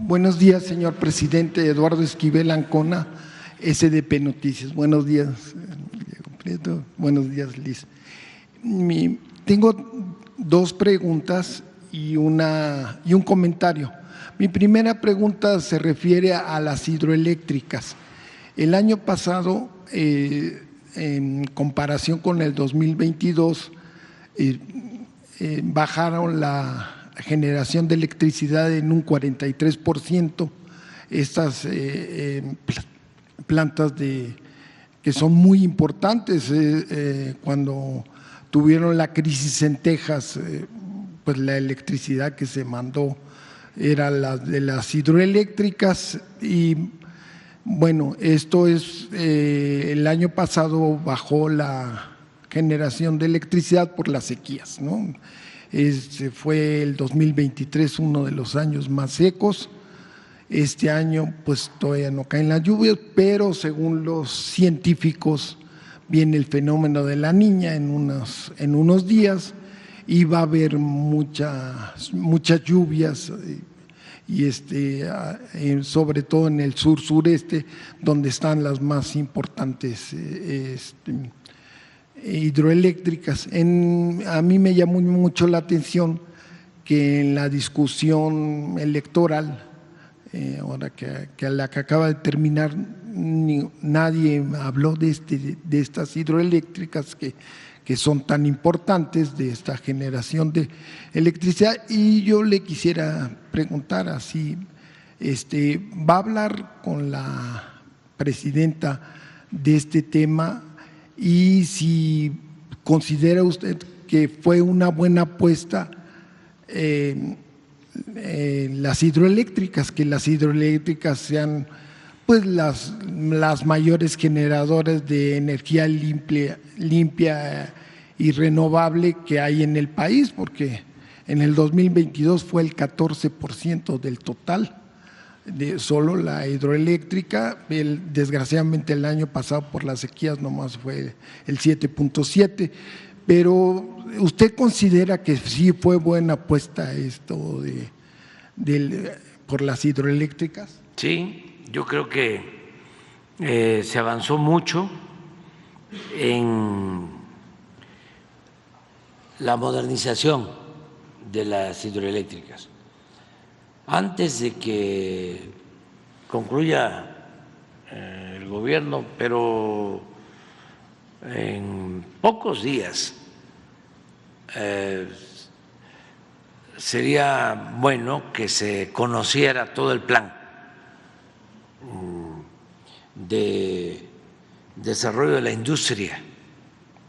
Buenos días, señor presidente. Eduardo Esquivel Ancona, SDP Noticias. Buenos días, Diego Prieto. Buenos días, Liz. Tengo dos preguntas y un comentario. Mi primera pregunta se refiere a las hidroeléctricas. El año pasado, en comparación con el 2022, bajaron la generación de electricidad en un 43%, estas plantas que son muy importantes. Cuando tuvieron la crisis en Texas, pues la electricidad que se mandó era la de las hidroeléctricas. Y bueno, esto es, el año pasado bajó la generación de electricidad por las sequías, ¿no? Fue el 2023 uno de los años más secos. Este año pues todavía no caen las lluvias, pero según los científicos viene el fenómeno de la Niña en unos días y va a haber muchas lluvias, y sobre todo en el sur-sureste, donde están las más importantes hidroeléctricas. A mí me llamó mucho la atención que en la discusión electoral, ahora que la que acaba de terminar, nadie habló de estas hidroeléctricas que son tan importantes, de esta generación de electricidad. Y yo le quisiera preguntar así, ¿va a hablar con la presidenta de este tema? Y si considera usted que fue una buena apuesta las hidroeléctricas, que las hidroeléctricas sean pues las mayores generadoras de energía limpia y renovable que hay en el país, porque en el 2022 fue el 14% del total, de solo la hidroeléctrica. Desgraciadamente el año pasado por las sequías nomás fue el 7.7%, pero ¿usted considera que sí fue buena apuesta esto por las hidroeléctricas? Sí, yo creo que se avanzó mucho en la modernización de las hidroeléctricas. Antes de que concluya el gobierno, pero en pocos días, sería bueno que se conociera todo el plan de desarrollo de la industria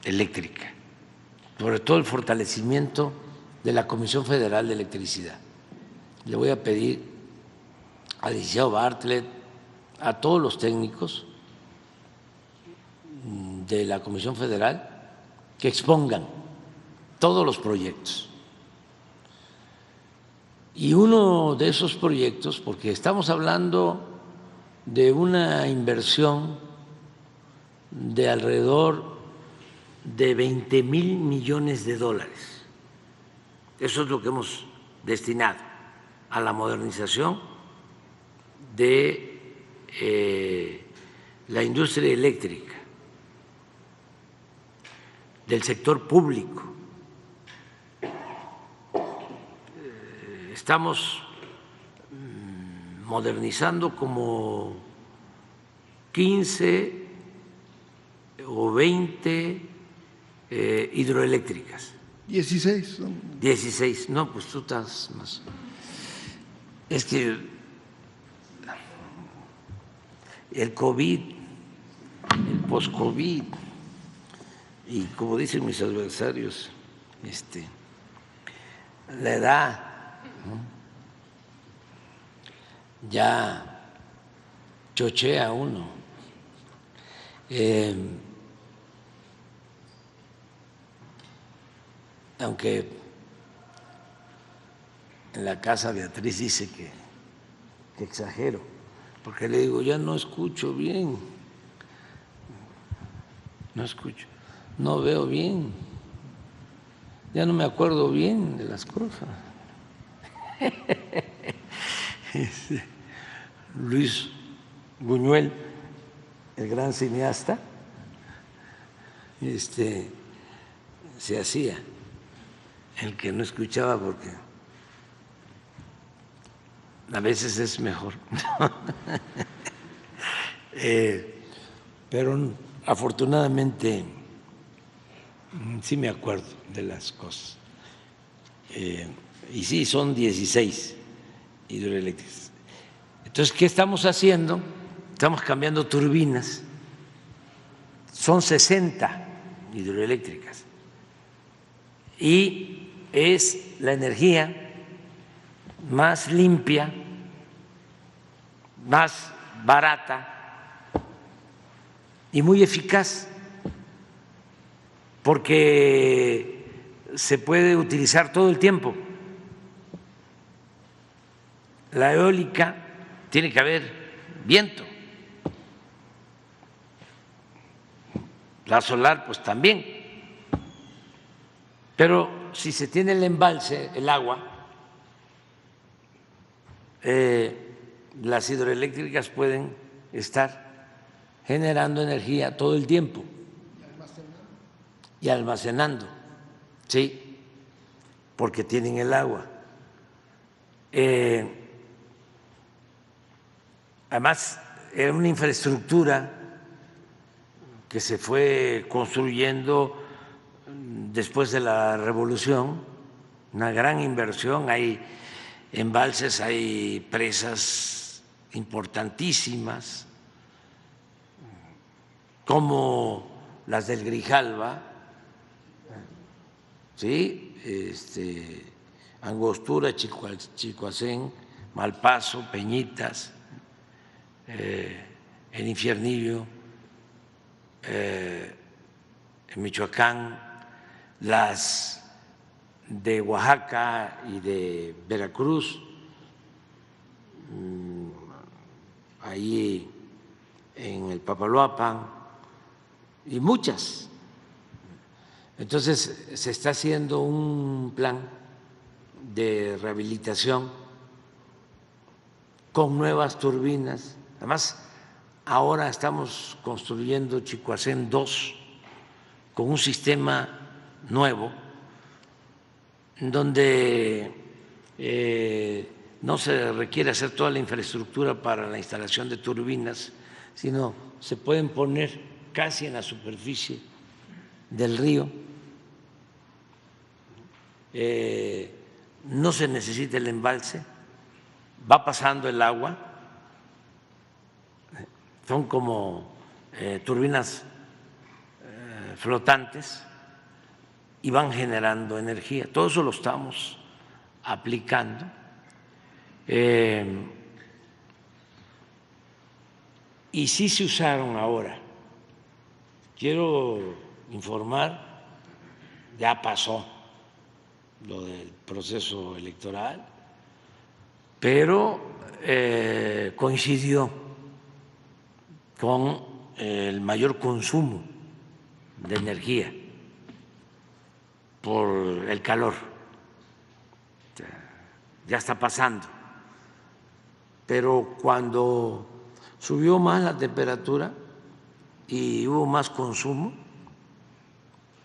eléctrica, sobre todo el fortalecimiento de la Comisión Federal de Electricidad. Le voy a pedir a Liceo Bartlett, a todos los técnicos de la Comisión Federal, que expongan todos los proyectos. Y uno de esos proyectos, porque estamos hablando de una inversión de alrededor de 20,000 millones de dólares. Eso es lo que hemos destinado a la modernización de la industria eléctrica, del sector público. Estamos modernizando como 15 o 20 hidroeléctricas. 16. 16, no, pues tú estás más. Es que el COVID, el post-COVID, y como dicen mis adversarios, la edad, ¿no?, ya chochea uno. Aunque en la casa Beatriz dice que exagero, porque le digo, ya no escucho bien, no veo bien, ya no me acuerdo bien de las cosas. Luis Buñuel, el gran cineasta, se hacía el que no escuchaba porque a veces es mejor. Pero afortunadamente sí me acuerdo de las cosas. Y sí, son 16 hidroeléctricas. Entonces, ¿qué estamos haciendo? Estamos cambiando turbinas. Son 60 hidroeléctricas. Y es la energía más limpia, más barata y muy eficaz, porque se puede utilizar todo el tiempo. La eólica tiene que haber viento, la solar pues también, pero si se tiene el embalse, el agua, las hidroeléctricas pueden estar generando energía todo el tiempo y almacenando, sí, porque tienen el agua. Además, era una infraestructura que se fue construyendo después de la revolución, una gran inversión. Hay embalses, hay presas importantísimas, como las del Grijalva, ¿sí? Angostura, Chicoacén, Malpaso, Peñitas, el Infiernillo, en Michoacán, las de Oaxaca y de Veracruz, ahí en el Papaloapan, y muchas. Entonces se está haciendo un plan de rehabilitación con nuevas turbinas. Además, ahora estamos construyendo Chicoacén 2 con un sistema nuevo donde no se requiere hacer toda la infraestructura para la instalación de turbinas, sino se pueden poner casi en la superficie del río. No se necesita el embalse, va pasando el agua, son como turbinas flotantes y van generando energía. Todo eso lo estamos aplicando. Y sí se usaron ahora. Quiero informar, ya pasó lo del proceso electoral, pero coincidió con el mayor consumo de energía por el calor. Ya está pasando, pero cuando subió más la temperatura y hubo más consumo,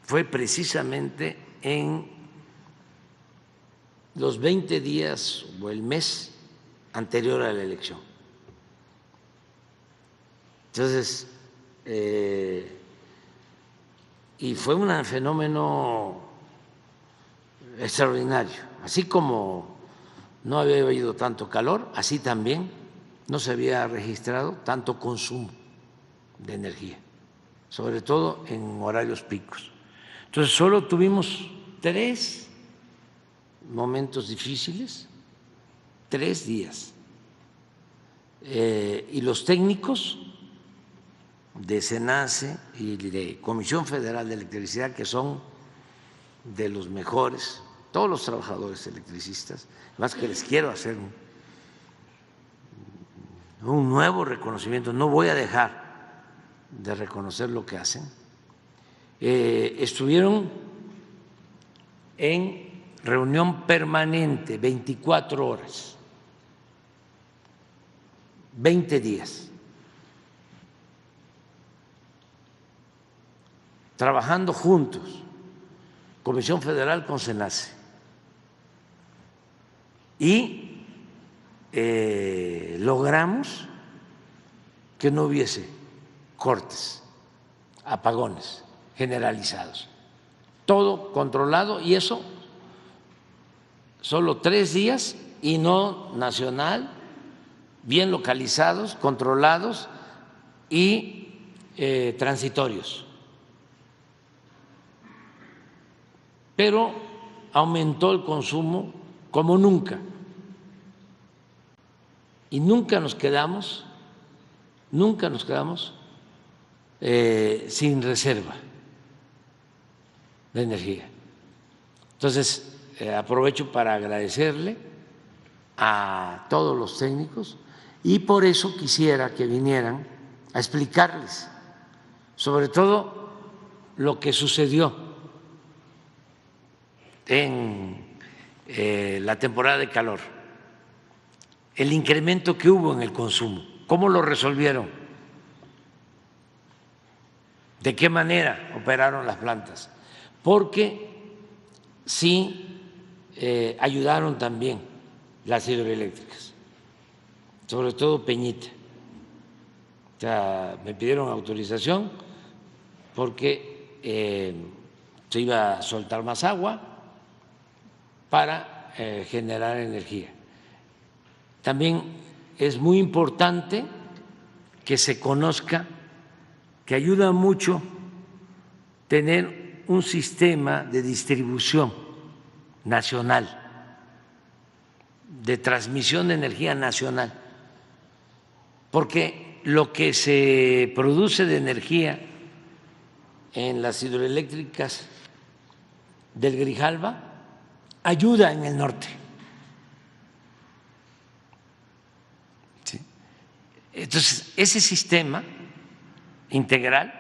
fue precisamente en los 20 días o el mes anterior a la elección. Entonces, y fue un fenómeno extraordinario. Así como no había habido tanto calor, así también no se había registrado tanto consumo de energía, sobre todo en horarios picos. Entonces, solo tuvimos 3 momentos difíciles, 3 días. Y los técnicos de SENACE y de Comisión Federal de Electricidad, que son de los mejores, todos los trabajadores electricistas, más que les quiero hacer un nuevo reconocimiento, no voy a dejar de reconocer lo que hacen, estuvieron en reunión permanente 24 horas 20 días, trabajando juntos, Comisión Federal con SENACE, y logramos que no hubiese cortes, apagones generalizados, todo controlado, y eso solo 3 días, y no nacional, bien localizados, controlados y transitorios. Pero aumentó el consumo como nunca, y nunca nos quedamos sin reserva de energía. Entonces, aprovecho para agradecerle a todos los técnicos, y por eso quisiera que vinieran a explicarles sobre todo lo que sucedió en la temporada de calor, el incremento que hubo en el consumo, cómo lo resolvieron, de qué manera operaron las plantas, porque sí ayudaron también las hidroeléctricas, sobre todo Peñita. O sea, me pidieron autorización porque se iba a soltar más agua para generar energía. También es muy importante que se conozca que ayuda mucho tener un sistema de distribución nacional, de transmisión de energía nacional, porque lo que se produce de energía en las hidroeléctricas del Grijalva ayuda en el norte. ¿Sí? Entonces, ese sistema integral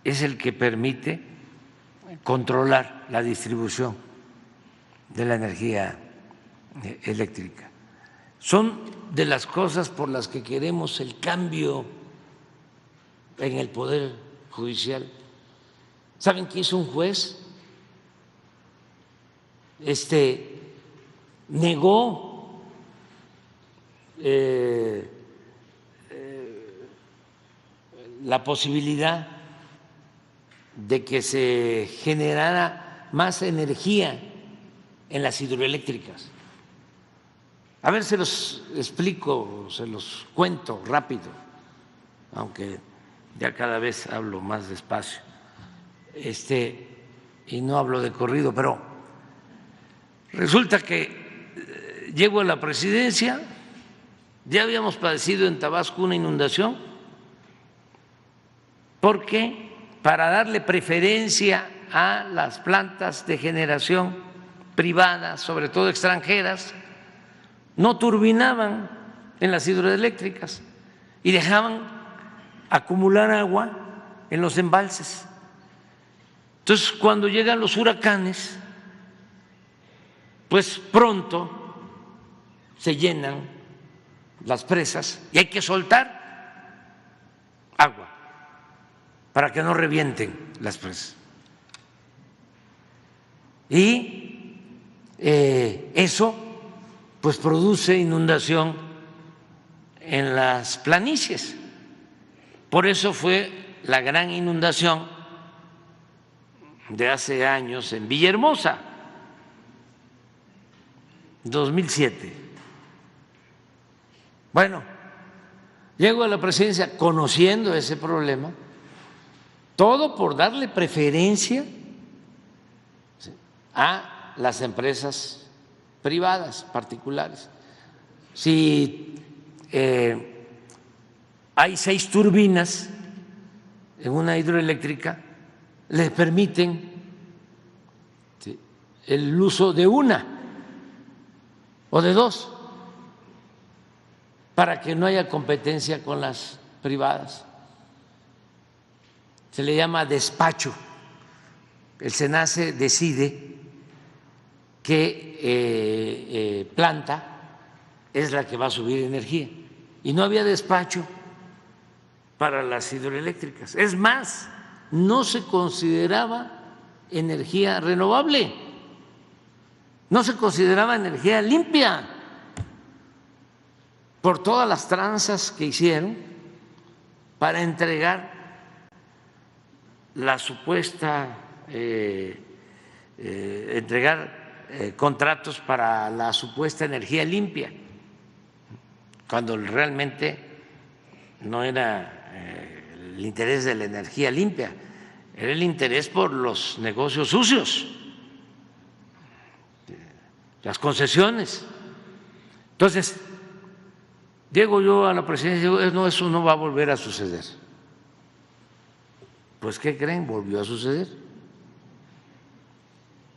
es el que permite controlar la distribución de la energía eléctrica. Son de las cosas por las que queremos el cambio en el Poder Judicial. ¿Saben qué hizo un juez? Negó la posibilidad de que se generara más energía en las hidroeléctricas. A ver, se los explico, se los cuento rápido, aunque ya cada vez hablo más despacio, y no hablo de corrido, pero resulta que llego a la presidencia, ya habíamos padecido en Tabasco una inundación, porque para darle preferencia a las plantas de generación privadas, sobre todo extranjeras, no turbinaban en las hidroeléctricas y dejaban acumular agua en los embalses. Entonces, cuando llegan los huracanes, pues pronto se llenan las presas y hay que soltar agua para que no revienten las presas. Y eso pues produce inundación en las planicies. Por eso fue la gran inundación de hace años en Villahermosa, 2007. Bueno, llego a la presidencia conociendo ese problema, todo por darle preferencia a las empresas privadas, particulares. Si hay 6 turbinas en una hidroeléctrica, les permiten el uso de una o de 2 para que no haya competencia con las privadas. Se le llama despacho. El SENACE decide qué planta es la que va a subir energía y no había despacho para las hidroeléctricas. Es más, no se consideraba energía renovable, no se consideraba energía limpia por todas las tranzas que hicieron para entregar la supuesta contratos para la supuesta energía limpia, cuando realmente no era el interés de la energía limpia, era el interés por los negocios sucios, las concesiones. Entonces, llego yo a la presidencia y digo, no, eso no va a volver a suceder. Pues, ¿qué creen? Volvió a suceder.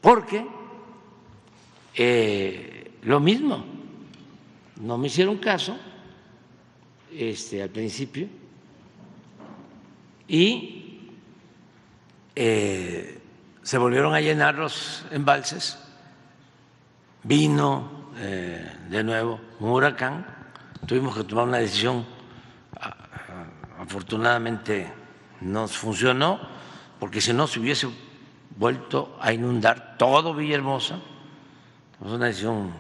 Porque lo mismo, no me hicieron caso al principio y se volvieron a llenar los embalses, vino de nuevo un huracán, tuvimos que tomar una decisión, afortunadamente nos funcionó, porque si no se hubiese vuelto a inundar todo Villahermosa. Es una decisión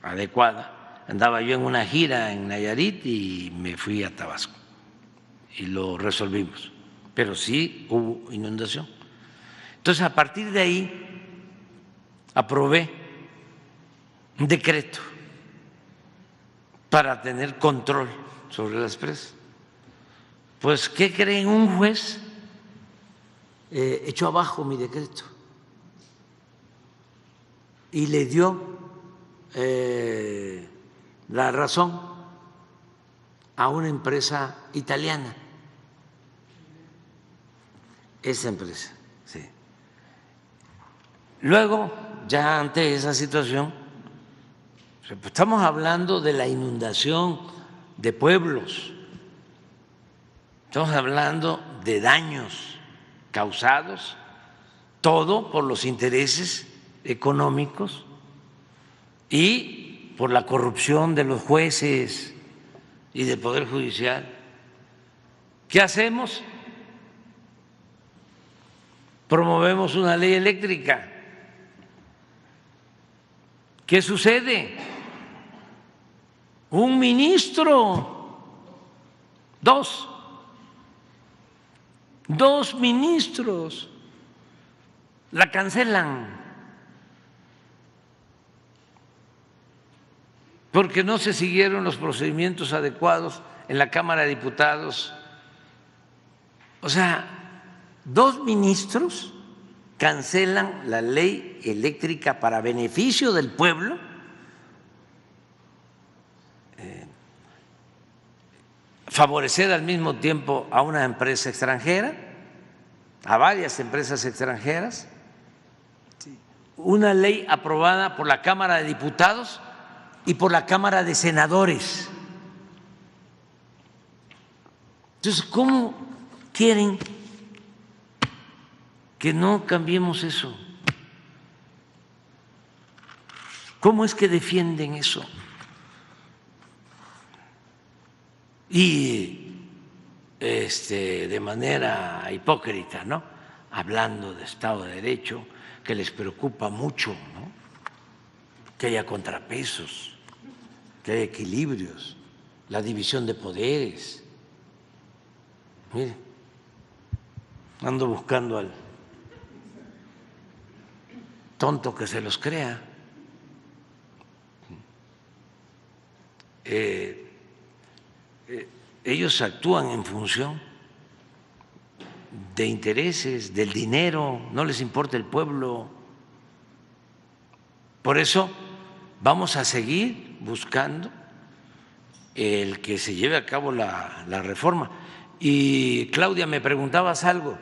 adecuada. Andaba yo en una gira en Nayarit y me fui a Tabasco y lo resolvimos, pero sí hubo inundación. Entonces, a partir de ahí aprobé un decreto para tener control sobre las presas. Pues, ¿qué creen? Un juez echó abajo mi decreto y le dio la razón a una empresa italiana. Esa empresa, sí. Luego, ya ante esa situación, estamos hablando de la inundación de pueblos, estamos hablando de daños causados, todo por los intereses económicos y por la corrupción de los jueces y del Poder Judicial. ¿Qué hacemos? Promovemos una ley eléctrica. ¿Qué sucede? Un ministro, dos ministros la cancelan porque no se siguieron los procedimientos adecuados en la Cámara de Diputados. O sea, 2 ministros cancelan la ley eléctrica para beneficio del pueblo, favorecer al mismo tiempo a una empresa extranjera, a varias empresas extranjeras, una ley aprobada por la Cámara de Diputados y por la Cámara de Senadores. Entonces, ¿cómo quieren que no cambiemos eso? ¿Cómo es que defienden eso? Y de manera hipócrita, ¿no? Hablando de Estado de Derecho, que les preocupa mucho, ¿no? Que haya contrapesos, que haya equilibrios, la división de poderes. Mire, ando buscando al tonto que se los crea. Ellos actúan en función de intereses, del dinero, no les importa el pueblo. Por eso vamos a seguir buscando el que se lleve a cabo la reforma. Y Claudia, me preguntabas algo.